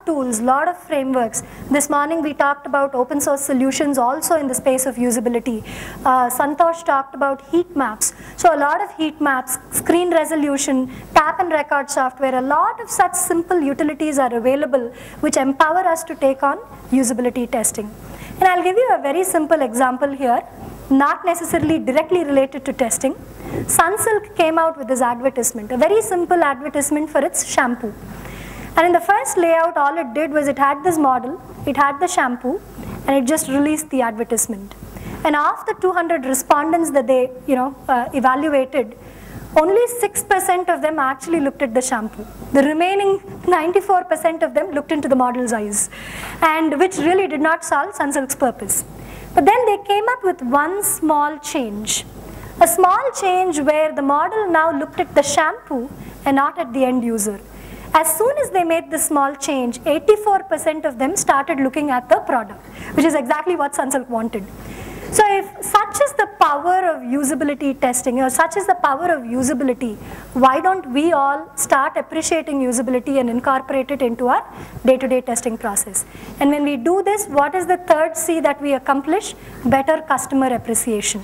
tools, lot of frameworks. This morning we talked about open source solutions also in the space of usability. Santosh talked about heat maps. So a lot of heat maps, screen resolution, tap and record software, a lot of such simple utilities are available which empower us to take on usability testing. And I'll give you a very simple example here, not necessarily directly related to testing. Sunsilk came out with this advertisement, a very simple advertisement for its shampoo. And in the first layout, all it did was it had this model, it had the shampoo, and it just released the advertisement. And of the 200 respondents that they evaluated, only 6% of them actually looked at the shampoo. The remaining 94% of them looked into the model's eyes, and which really did not solve Sunsilk's purpose. But then they came up with one small change. A small change where the model now looked at the shampoo and not at the end user. As soon as they made this small change, 84% of them started looking at the product, which is exactly what Sunsilk wanted. So if such is the power of usability testing, or such is the power of usability, why don't we all start appreciating usability and incorporate it into our day-to-day testing process? And when we do this, what is the third C that we accomplish? Better customer appreciation.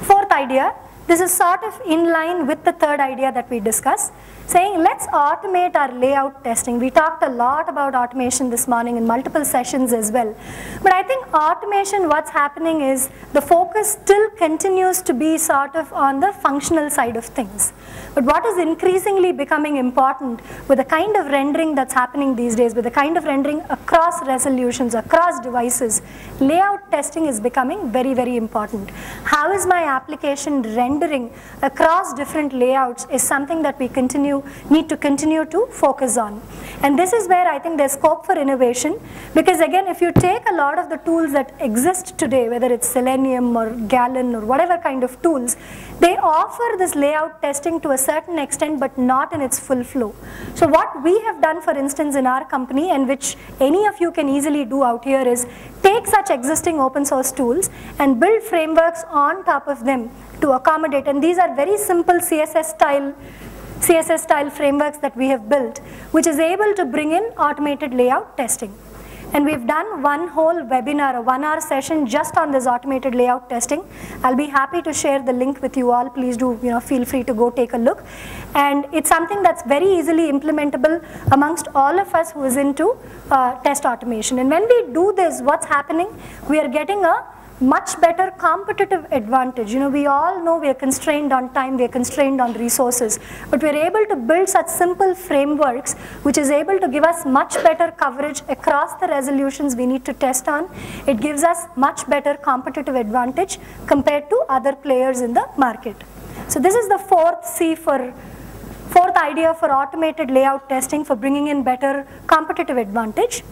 Fourth idea, this is sort of in line with the third idea that we discussed, saying let's automate our layout testing. We talked a lot about automation this morning in multiple sessions as well. But I think automation, what's happening is the focus still continues to be sort of on the functional side of things. But what is increasingly becoming important with the kind of rendering that's happening these days, with the kind of rendering across resolutions, across devices, layout testing is becoming very, very important. How is my application rendering across different layouts is something that we need to continue to focus on. And this is where I think there's scope for innovation, because again, if you take a lot of the tools that exist today, whether it's Selenium or Gallon or whatever kind of tools, they offer this layout testing to a certain extent, but not in its full flow. So what we have done, for instance, in our company, and which any of you can easily do out here, is take such existing open source tools and build frameworks on top of them to accommodate. And these are very simple CSS style frameworks that we have built, which is able to bring in automated layout testing. And we've done one whole webinar, a 1-hour session just on this automated layout testing. I'll be happy to share the link with you all. Please do feel free to go take a look. And it's something that's very easily implementable amongst all of us who is into test automation. And when we do this, what's happening? We are getting a much better competitive advantage. We all know we are constrained on time, we are constrained on resources, but we are able to build such simple frameworks which is able to give us much better coverage across the resolutions we need to test on. It gives us much better competitive advantage compared to other players in the market. So this is the fourth idea for automated layout testing, for bringing in better competitive advantage.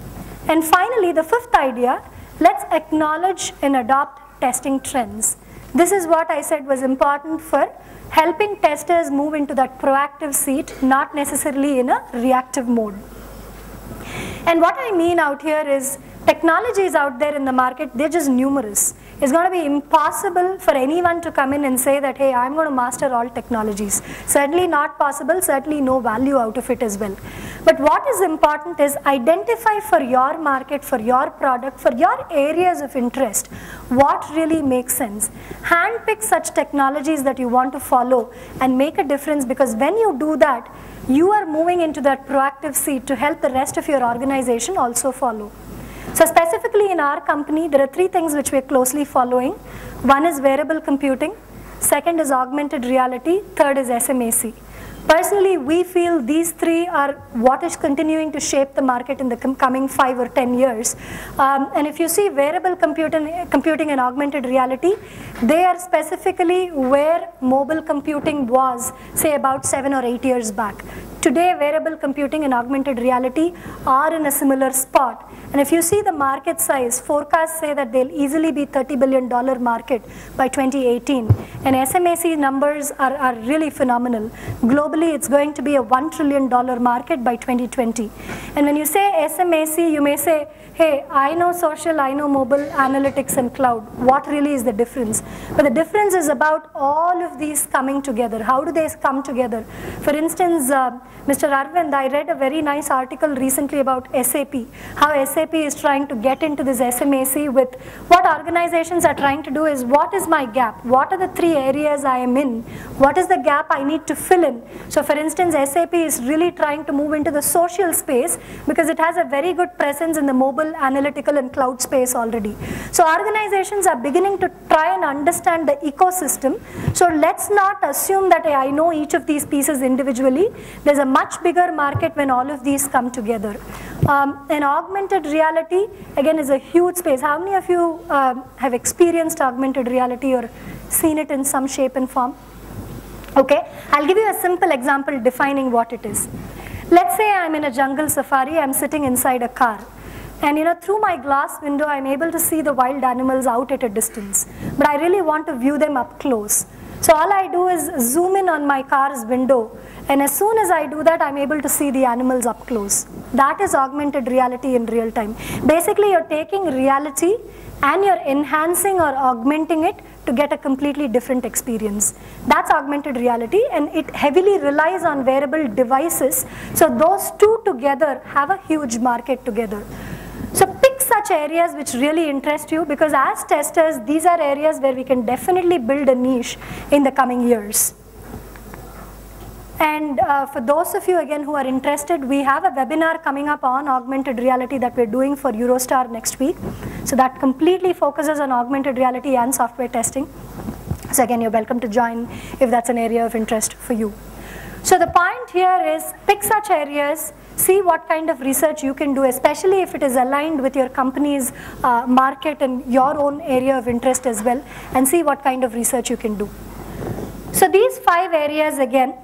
And finally, the fifth idea, let's acknowledge and adopt testing trends. This is what I said was important for helping testers move into that proactive seat, not necessarily in a reactive mode. And what I mean out here is technologies out there in the market, they're just numerous. It's going to be impossible for anyone to come in and say that, hey, I'm going to master all technologies. Certainly not possible, certainly no value out of it as well. But what is important is identify for your market, for your product, for your areas of interest, what really makes sense. Handpick such technologies that you want to follow and make a difference, because when you do that, you are moving into that proactive seat to help the rest of your organization also follow. So specifically in our company, there are 3 things which we are closely following. One is wearable computing, second is augmented reality, third is SMAC. Personally, we feel these 3 are what is continuing to shape the market in the coming 5 or 10 years. And if you see wearable computing and augmented reality, they are specifically where mobile computing was, say, about 7 or 8 years back. Today, wearable computing and augmented reality are in a similar spot. And if you see the market size, forecasts say that they'll easily be $30 billion market by 2018. And SMAC numbers are really phenomenal. Globally, globally it's going to be a $1 trillion market by 2020. And when you say SMAC, you may say, hey, I know social, I know mobile, analytics and cloud. What really is the difference? But the difference is about all of these coming together. How do they come together? For instance, Mr. Arvind, I read a very nice article recently about SAP, how SAP is trying to get into this SMAC with what organizations are trying to do is what is my gap? What are the 3 areas I am in? What is the gap I need to fill in? So for instance, SAP is really trying to move into the social space because it has a very good presence in the mobile, analytical and cloud space already. So organizations are beginning to try and understand the ecosystem. So let's not assume that I know each of these pieces individually. There's a much bigger market when all of these come together. And augmented reality, again, is a huge space. How many of you have experienced augmented reality or seen it in some shape and form? Okay, I'll give you a simple example defining what it is. Let's say I'm in a jungle safari, I'm sitting inside a car. And through my glass window, I'm able to see the wild animals out at a distance. But I really want to view them up close. So all I do is zoom in on my car's window. And as soon as I do that, I'm able to see the animals up close. That is augmented reality in real time. Basically, you're taking reality and you're enhancing or augmenting it to get a completely different experience. That's augmented reality, and it heavily relies on wearable devices. So those two together have a huge market together. So pick such areas which really interest you, because as testers, these are areas where we can definitely build a niche in the coming years. And for those of you again who are interested, we have a webinar coming up on augmented reality that we're doing for Eurostar next week. So that completely focuses on augmented reality and software testing. So again, you're welcome to join if that's an area of interest for you. So the point here is pick such areas, see what kind of research you can do, especially if it is aligned with your company's market and your own area of interest as well, and see what kind of research you can do. So these 5 areas again,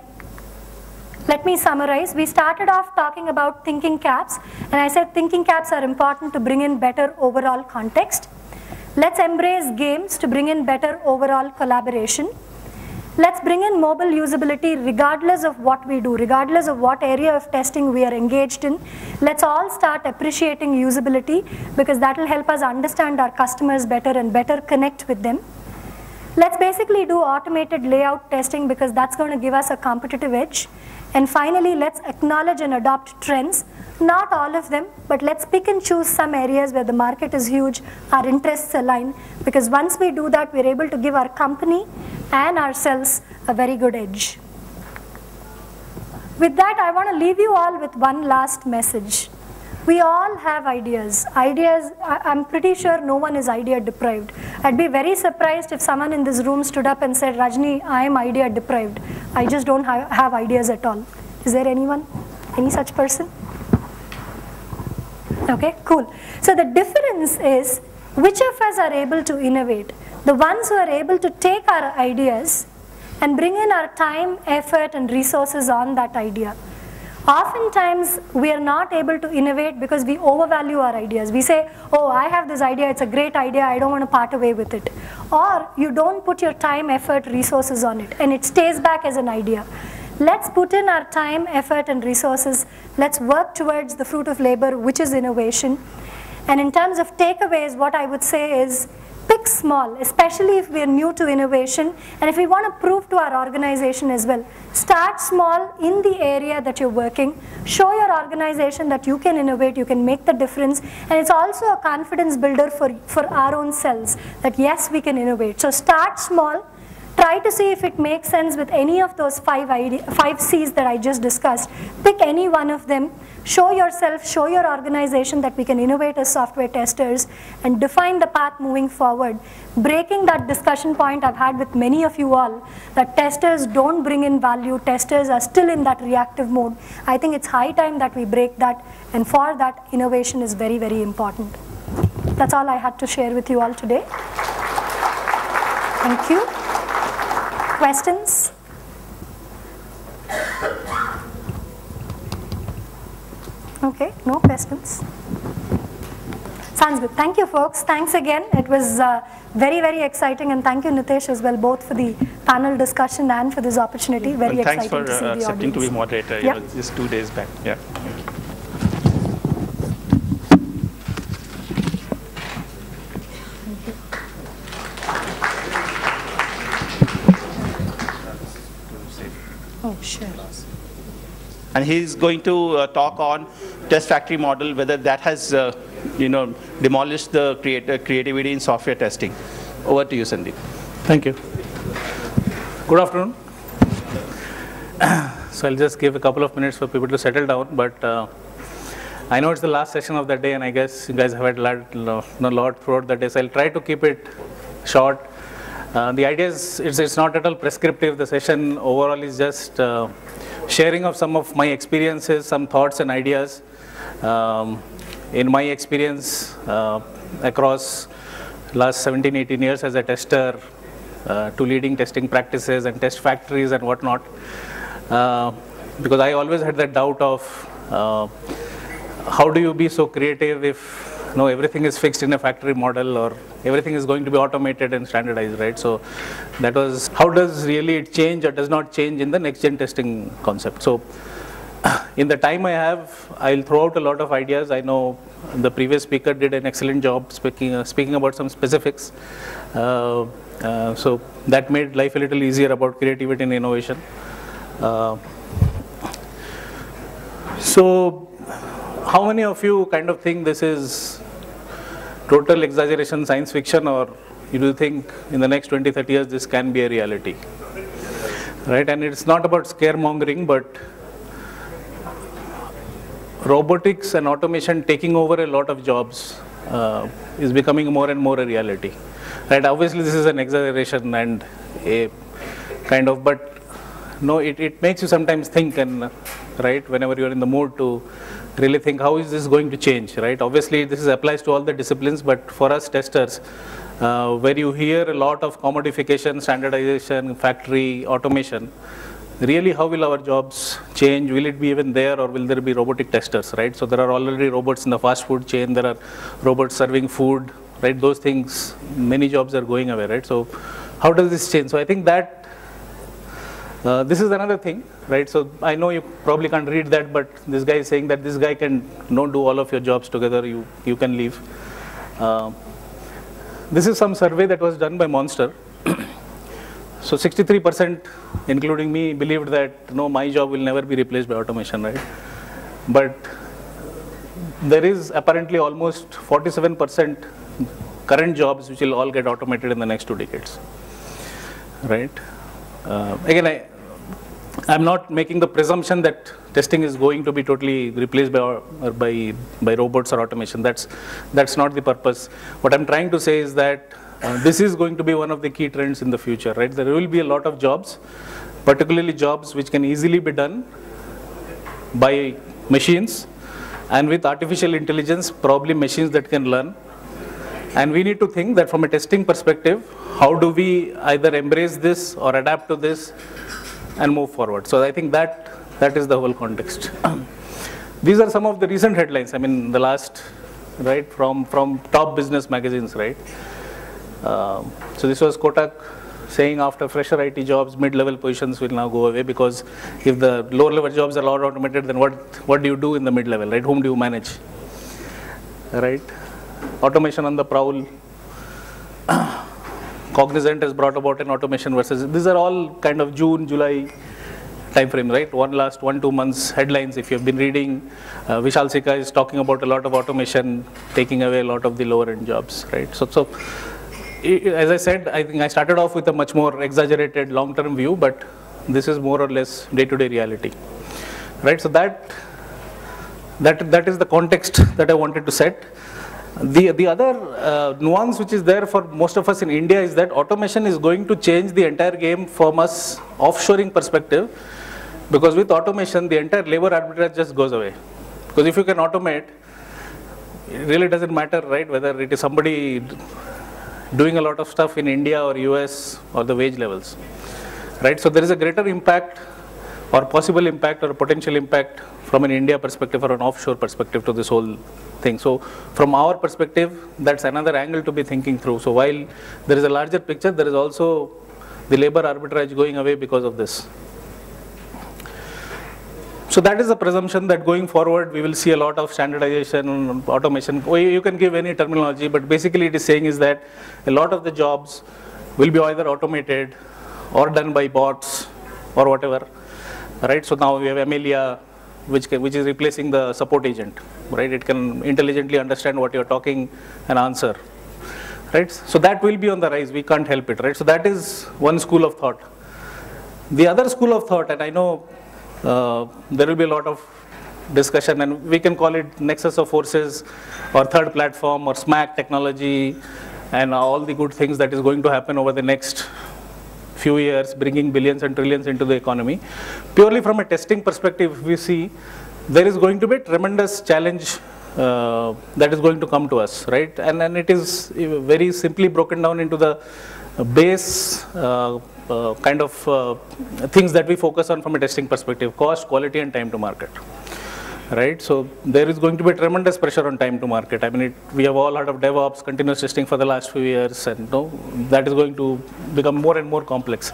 let me summarize. We started off talking about thinking caps, and I said thinking caps are important to bring in better overall context. Let's embrace games to bring in better overall collaboration. Let's bring in mobile usability regardless of what we do, regardless of what area of testing we are engaged in. Let's all start appreciating usability, because that will help us understand our customers better and better connect with them. Let's basically do automated layout testing, because that's going to give us a competitive edge. And finally, let's acknowledge and adopt trends. Not all of them, but let's pick and choose some areas where the market is huge, our interests align, because once we do that, we're able to give our company and ourselves a very good edge. With that, I want to leave you all with one last message. We all have ideas. I'm pretty sure no one is idea deprived. I'd be very surprised if someone in this room stood up and said, Rajni, I am idea deprived. I just don't have ideas at all. Is there anyone? Any such person? Okay, cool. So the difference is which of us are able to innovate. The ones who are able to take our ideas and bring in our time, effort and resources on that idea. Oftentimes, we are not able to innovate because we overvalue our ideas. We say, oh, I have this idea, it's a great idea, I don't want to part away with it. Or you don't put your time, effort, resources on it, and it stays back as an idea. Let's put in our time, effort, and resources. Let's work towards the fruit of labor, which is innovation. And in terms of takeaways, what I would say is, pick small, especially if we are new to innovation, and if we want to prove to our organization as well. Start small in the area that you're working. Show your organization that you can innovate, you can make the difference, and it's also a confidence builder for our own selves, that yes, we can innovate. So start small. Try to see if it makes sense with any of those 5 C's that I just discussed. Pick any one of them. Show yourself, show your organization that we can innovate as software testers, and define the path moving forward. Breaking that discussion point I've had with many of you all, that testers don't bring in value, testers are still in that reactive mode. I think it's high time that we break that, and for that, innovation is very, very important. That's all I had to share with you all today. Thank you. Questions? Okay, no questions. Sounds good. Thank you, folks. Thanks again. It was very, very exciting, and thank you, Nitesh, as well, both for the panel discussion and for this opportunity. Very exciting to see the audience. Thanks for accepting to be moderator. Yeah. Just 2 days back. Yeah. Thank you. Oh, sure. And he's going to talk on test factory model, whether that has, demolished the creativity in software testing. Over to you, Sandeep. Thank you. Good afternoon. So I'll just give a couple of minutes for people to settle down, but I know it's the last session of the day, and I guess you guys have had a lot throughout the day, so I'll try to keep it short. The idea is, it's not at all prescriptive. The session overall is just sharing of some of my experiences, some thoughts and ideas. In my experience across last 17, 18 years as a tester, to leading testing practices and test factories and whatnot. Because I always had that doubt of how do you be so creative if everything is fixed in a factory model, or everything is going to be automated and standardized, right? So that was, how does really it change or does not change in the next gen testing concept? So in the time I have, I'll throw out a lot of ideas. I know the previous speaker did an excellent job speaking about some specifics. So that made life a little easier about creativity and innovation. So how many of you kind of think this is total exaggeration, science fiction, or you do think in the next 20, 30 years this can be a reality? Right? And it's not about scaremongering, but robotics and automation taking over a lot of jobs is becoming more and more a reality. Right? Obviously this is an exaggeration and a kind of, but no, it makes you sometimes think, and right, whenever you're in the mood to really think, how is this going to change, right? Obviously this applies to all the disciplines, but for us testers, where you hear a lot of commodification, standardization, factory, automation, really how will our jobs change? Will it be even there, or will there be robotic testers, right? So there are already robots in the fast food chain, there are robots serving food, right? Those things, many jobs are going away, right? So how does this change? So I think that this is another thing, right? So I know you probably can't read that, but this guy is saying that this guy can do all of your jobs together, you can leave. This is some survey that was done by Monster. So 63%, including me, believed that no, my job will never be replaced by automation, right? But there is apparently almost 47% current jobs which will all get automated in the next 2 decades, right? Again, I'm not making the presumption that testing is going to be totally replaced by robots or automation. That's not the purpose. What I'm trying to say is that this is going to be one of the key trends in the future, right? There will be a lot of jobs, particularly jobs which can easily be done by machines, and with artificial intelligence, probably machines that can learn. And we need to think that from a testing perspective, how do we either embrace this or adapt to this and move forward? So I think that is the whole context. These are some of the recent headlines. I mean, the last, right, from top business magazines, right? So this was Kotak saying after fresher IT jobs, mid-level positions will now go away, because if the lower-level jobs are all automated, then what do you do in the mid-level, right? Whom do you manage, right? Automation on the prowl. Cognizant has brought about an automation versus, these are all kind of June, July time frame, right? Last 1-2 months headlines. If you've been reading, Vishal Sikka is talking about a lot of automation taking away a lot of the lower end jobs, right? So as I said, I think I started off with a much more exaggerated long-term view, but this is more or less day-to-day reality, right? So that is the context that I wanted to set. The other nuance which is there for most of us in India is that automation is going to change the entire game from us offshoring perspective, because with automation the entire labor arbitrage just goes away. Because if you can automate, it really doesn't matter, right, whether it is somebody doing a lot of stuff in India or US or the wage levels, right? So there is a greater impact or possible impact or potential impact from an India perspective or an offshore perspective to this whole thing. So from our perspective, that's another angle to be thinking through. So while there is a larger picture, there is also the labor arbitrage going away because of this. So that is the presumption that going forward we will see a lot of standardization, automation. You can give any terminology, but basically it is saying is that a lot of the jobs will be either automated or done by bots or whatever, right? So now we have Amelia, which is replacing the support agent, right? It can intelligently understand what you're talking and answer, right? So that will be on the rise. We can't help it, right? So that is one school of thought. The other school of thought, and I know there will be a lot of discussion, and we can call it nexus of forces or third platform or SMAC technology and all the good things that is going to happen over the next few years, bringing billions and trillions into the economy. Purely from a testing perspective, we see there is going to be a tremendous challenge that is going to come to us, right? And it is very simply broken down into the base kind of things that we focus on from a testing perspective: cost, quality, and time to market, right? So there is going to be tremendous pressure on time to market. I mean, we have all heard of DevOps, continuous testing for the last few years, and that is going to become more and more complex.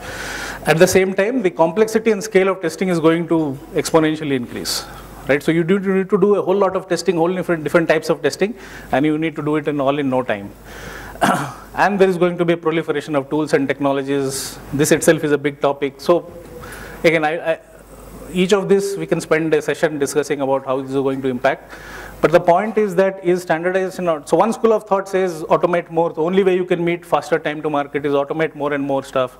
At the same time, the complexity and scale of testing is going to exponentially increase, right? So you need to do a whole lot of testing, whole different types of testing, and you need to do it in no time. And there is going to be a proliferation of tools and technologies. This itself is a big topic. So again, each of this we can spend a session discussing about how this is going to impact. But the point is that is standardization. So one school of thought says automate more. The only way you can meet faster time to market is automate more and more stuff,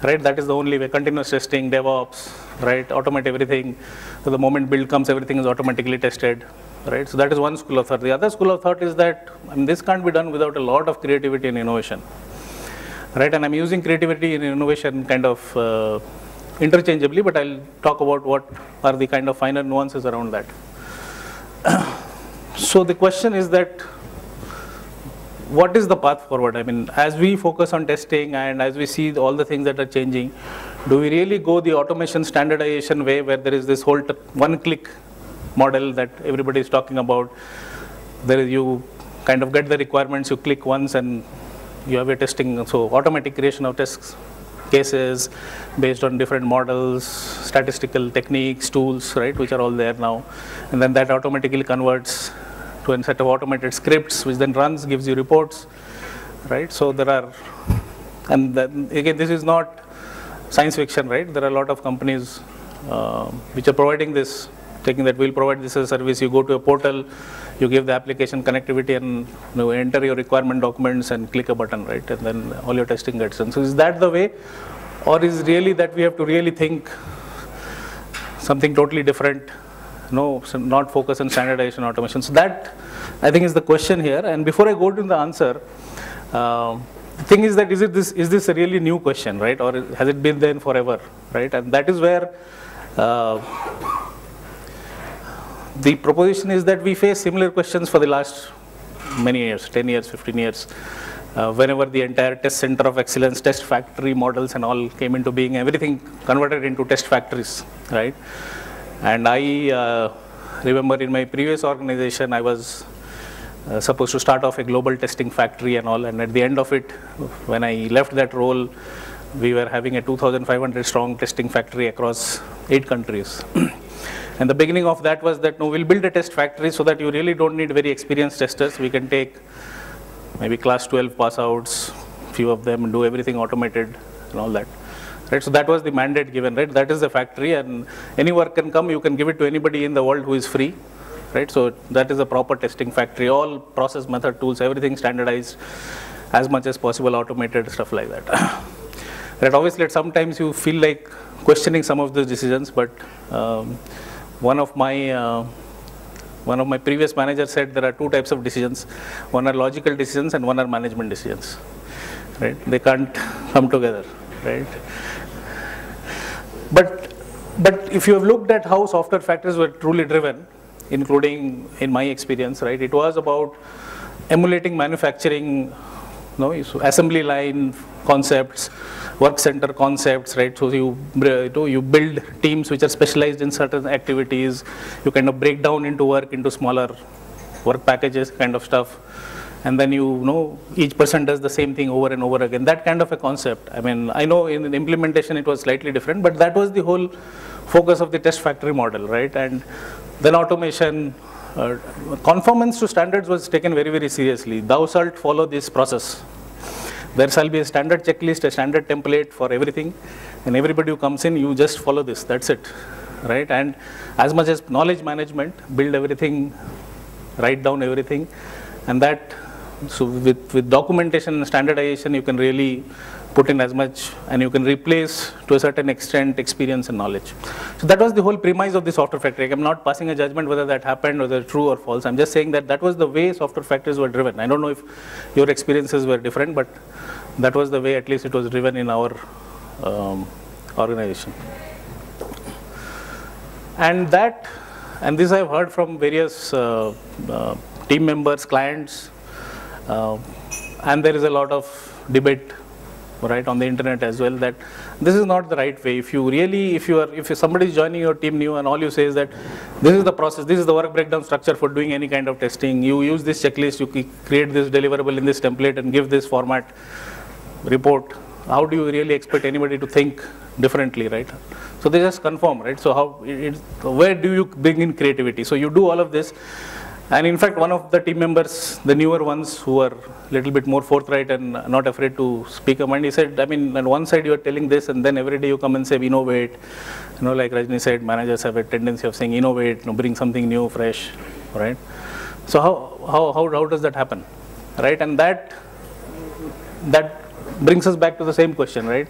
right? That is the only way. Continuous testing, DevOps, right? Automate everything. So the moment build comes, everything is automatically tested, right? So that is one school of thought. The other school of thought is that this can't be done without a lot of creativity and innovation, right? And I'm using creativity and innovation kind of interchangeably, but I'll talk about what are the kind of finer nuances around that. So the question is that what is the path forward? I mean, as we focus on testing and as we see all the things that are changing, do we really go the automation standardization way where there is this whole one-click model that everybody is talking about? There is, you kind of get the requirements, you click once and you have a testing, so automatic creation of test cases based on different models, statistical techniques, tools, right, which are all there now. And then that automatically converts to a set of automated scripts, which then runs, gives you reports, right? So there are, and then again, this is not science fiction, right? There are a lot of companies which are providing this, taking that we'll provide this as a service. You go to a portal, you give the application connectivity, and enter your requirement documents and click a button, right? And then all your testing gets done. So is that the way, or is really that we have to really think something totally different? No, so not focus on standardization automation. So that, I think, is the question here. And before I go to the answer, the thing is that is this a really new question, right? Or has it been there forever, right? And that is where the proposition is that we face similar questions for the last many years, 10 years, 15 years. Whenever the entire test center of excellence, test factory models and all came into being, everything converted into test factories, right? And I remember in my previous organization, I was supposed to start off a global testing factory and all, and at the end of it, when I left that role, we were having a 2,500 strong testing factory across 8 countries. And the beginning of that was that, no, we'll build a test factory so that you really don't need very experienced testers. We can take maybe class 12 pass outs, few of them, and do everything automated and all that. Right? So that was the mandate given, right? That is the factory, and any work can come, you can give it to anybody in the world who is free, right? So that is a proper testing factory, all process method tools, everything standardized, as much as possible automated, stuff like that. Right? Obviously, sometimes you feel like questioning some of those decisions, but one of my previous managers said there are 2 types of decisions. One are logical decisions and one are management decisions, right? They can't come together, right? But if you have looked at how software factories were truly driven, including in my experience, right, it was about emulating manufacturing, assembly line concepts, work center concepts, right? So you build teams which are specialized in certain activities. You kind of break down into work into smaller work packages kind of stuff. And then each person does the same thing over and over again. That kind of a concept. I mean, I know in the implementation it was slightly different, but that was the whole focus of the test factory model, right? And then automation, conformance to standards was taken very, very seriously. Thou shalt follow this process. There shall be a standard checklist, a standard template for everything, and everybody who comes in, you just follow this, that's it, right? And as much as knowledge management, build everything, write down everything, and that, so with documentation and standardization, you can really put in as much, and you can replace to a certain extent experience and knowledge. So that was the whole premise of the software factory. I'm not passing a judgment whether that happened, whether true or false. I'm just saying that that was the way software factories were driven. I don't know if your experiences were different, but that was the way at least it was driven in our organization. And this I've heard from various team members, clients, and there is a lot of debate, right, on the internet as well, that this is not the right way. If somebody is joining your team new and all you say is that this is the process, this is the work breakdown structure for doing any kind of testing, you use this checklist, you create this deliverable in this template and give this format report, how do you really expect anybody to think differently, right? So they just conform, right? So where do you bring in creativity? So you do all of this. And in fact, one of the team members, the newer ones who are a little bit more forthright and not afraid to speak a mind, he said, I mean, on one side you are telling this, and then every day you come and say, innovate. Like Rajni said, managers have a tendency of saying, innovate, bring something new, fresh, right? So how does that happen, right? And that brings us back to the same question, right?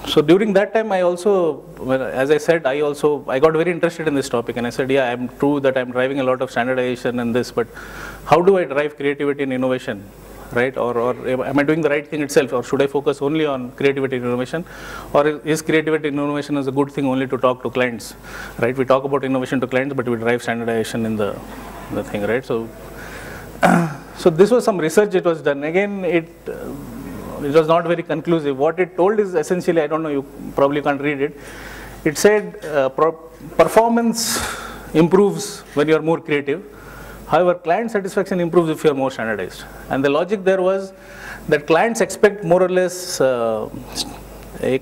So during that time, I also, as I said, I got very interested in this topic, and I said, yeah, I'm true that I'm driving a lot of standardization and this, but how do I drive creativity and innovation, right? Or am I doing the right thing itself, or should I focus only on creativity and innovation, or is creativity and innovation as a good thing only to talk to clients, right? We talk about innovation to clients, but we drive standardization in the thing, right? So this was some research it was done. Again, it was not very conclusive. What it told is essentially, I don't know, you probably can't read it. It said performance improves when you are more creative. However, client satisfaction improves if you are more standardized. And the logic there was that clients expect more or less a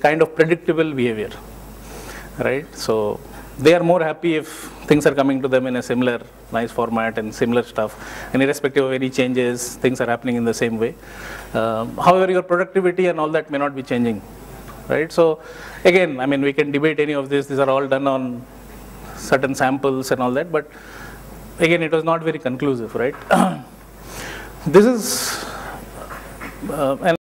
kind of predictable behavior, right? So they are more happy if things are coming to them in a similar nice format and similar stuff, and irrespective of any changes, things are happening in the same way. However, your productivity and all that may not be changing, right? So again, I mean, we can debate any of this. These are all done on certain samples and all that, but again, it was not very conclusive, right? This is